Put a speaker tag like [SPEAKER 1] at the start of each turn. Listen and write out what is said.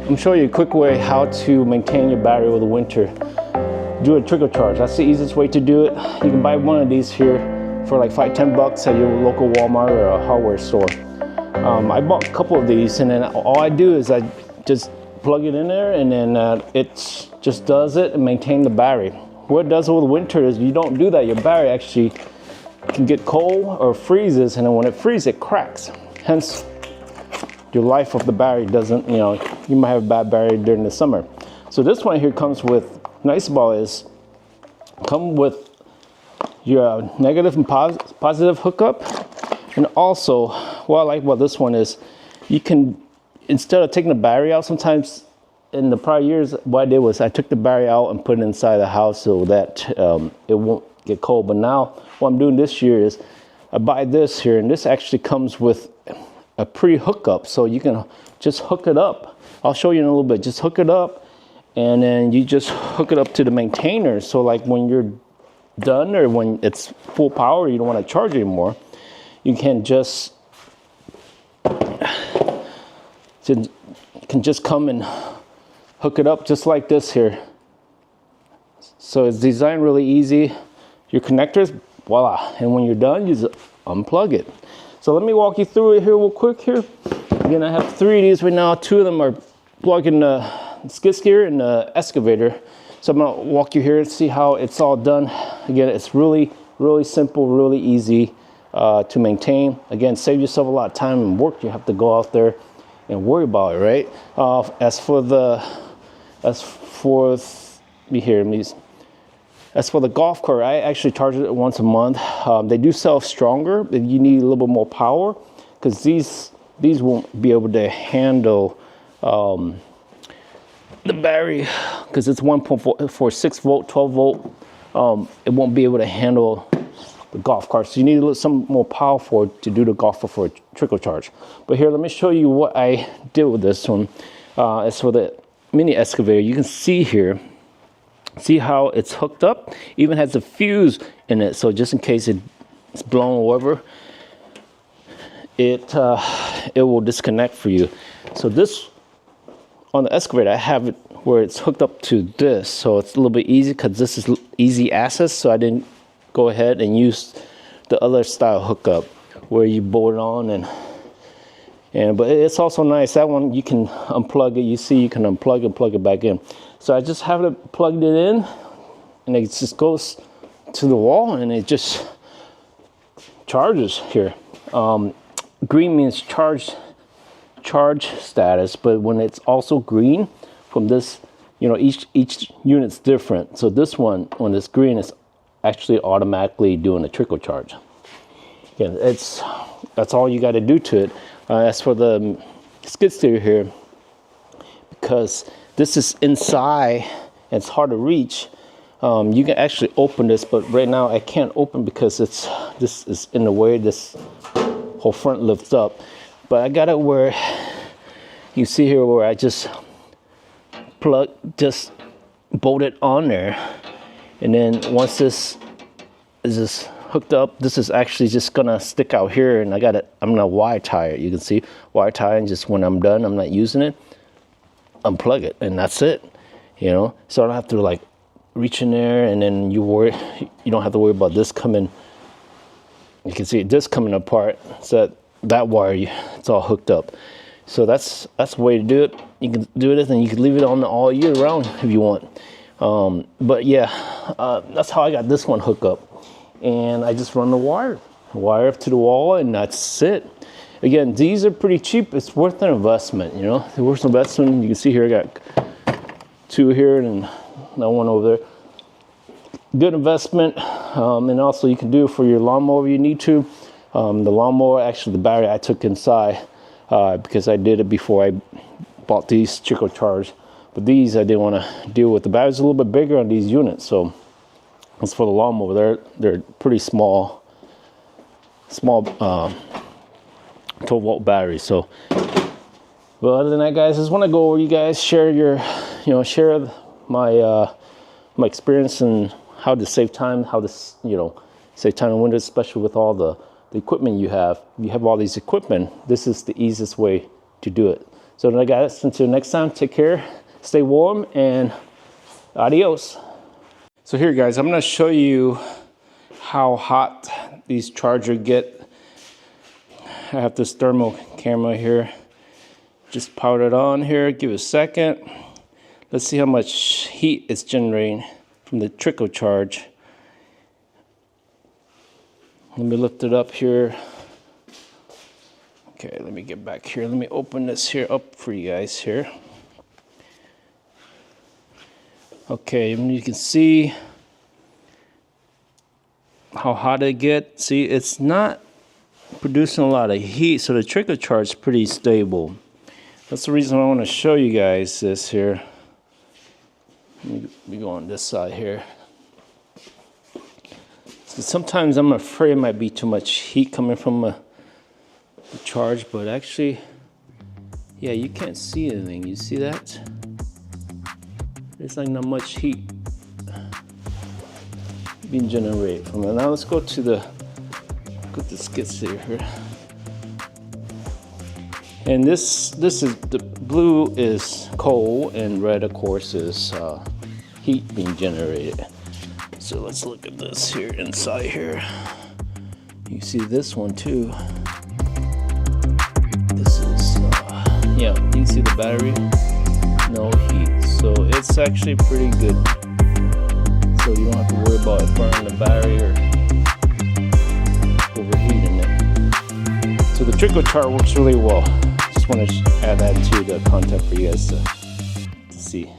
[SPEAKER 1] I'm showing you a quick way how to maintain your battery over the winter. Do a trickle charge. That's the easiest way to do it. You can buy one of these here for like $5–10 at your local Walmart or a hardware store. I bought a couple of these, and then all I do is I just plug it in there, and then it just does it and maintain the battery. What it does over the winter is you don't do that. Your battery actually can get cold or freezes, and then when it freezes, it cracks. Hence, your life of the battery doesn't, you might have a bad battery during the summer. So this one here comes with, nice about is, come with your negative and positive hookup. And also, what I like about this one is, you can, instead of taking the battery out, sometimes in the prior years, what I did was I took the battery out and put it inside the house so that it won't get cold. But now, what I'm doing this year is, I buy this here, and this actually comes with a pre-hookup, so you can just hook it up. I'll show you in a little bit. Just hook it up, and then you just hook it up to the maintainer. So like when you're done, or when it's full power, you don't want to charge anymore, you can just come and hook it up just like this here. So it's designed really easy. Your connectors, voila. And when you're done, you just unplug it. So let me walk you through it here real quick here. Again, I have 3 of these right now. 2 of them are plugged in the skid steer and the excavator. So I'm gonna walk you here and see how it's all done. Again, it's really, really simple, really easy to maintain. Again, save yourself a lot of time and work. You have to go out there and worry about it, right? As for the golf cart, I actually charge it once a month. They do sell stronger, but you need a little bit more power, because these won't be able to handle the battery, because it's 1.46 volt, 12 volt. It won't be able to handle the golf cart, so you need some more power for it to do the golf cart for a trickle charge. But here, let me show you what I did with this one. As for the mini excavator, you can see here, see how it's hooked up, even has a fuse in it, so just in case it's blown or whatever, it will disconnect for you. So this, on the excavator, I have it where it's hooked up to this, so it's a little bit easy because this is easy access, so I didn't go ahead and use the other style hookup where you bolt it on, but it's also nice. That one, you can unplug it. You see, you can unplug and plug it back in. So I just have it plugged it in, and it just goes to the wall, and it just charges here. Green means charge status, but when it's also green from this, each unit's different. So this one, when it's green, it's actually automatically doing a trickle charge. Again, that's all you got to do to it. As for the skid steer here, because this is inside and it's hard to reach, you can actually open this, but right now I can't open because this is in the way. This whole front lifts up, but I got it where you see here where I just bolt it on there, and then once this is just hooked up, this is actually just gonna stick out here, and I'm gonna wire tie it. You can see wire tie, and just when I'm done, I'm not using it, unplug it, and that's it. So I don't have to like reach in there, and then you don't have to worry about this coming. You can see this coming apart, so that wire, it's all hooked up. So that's the way to do it. You can do this, and you can leave it on all year round if you want. But yeah, that's how I got this one hooked up. And I just run the wire up to the wall, and that's it. Again, these are pretty cheap. It's worth an investment, It's worth an investment. You can see here I got 2 here and that one over there. Good investment. And also you can do it for your lawnmower if you need to. The lawnmower, actually the battery I took inside because I did it before I bought these trickle charge. But these I didn't want to deal with. The battery's a little bit bigger on these units, so as for the lawnmower, they're pretty small 12 volt batteries. So, but other than that, guys, I just want to go over you guys, share share my experience and how to save time, how to save time in winter, especially with all the equipment you have. You have all these equipment. This is the easiest way to do it. So guys, until next time, take care, stay warm, and adios. So here guys, I'm gonna show you how hot these chargers get. I have this thermal camera here. Just power it on here, give it a second. Let's see how much heat it's generating from the trickle charge. Let me lift it up here. Okay, let me get back here. Let me open this here up for you guys here. Okay, and you can see how hot it gets. See, it's not producing a lot of heat, so the trickle charge is pretty stable. That's the reason I want to show you guys this here. Let me go on this side here. So sometimes I'm afraid it might be too much heat coming from the charge, but actually, yeah, you can't see anything. You see that? There's like not much heat being generated from it. Now let's go to the skid steer here. And this is the blue is cold, and red of course is heat being generated. So let's look at this here inside here. You see this one too. This is yeah, you can see the battery, no heat, so it's actually pretty good. So you don't have to worry about it burning the battery or overheating it. So the trickle charge works really well. Just want to add that to the content for you guys to see.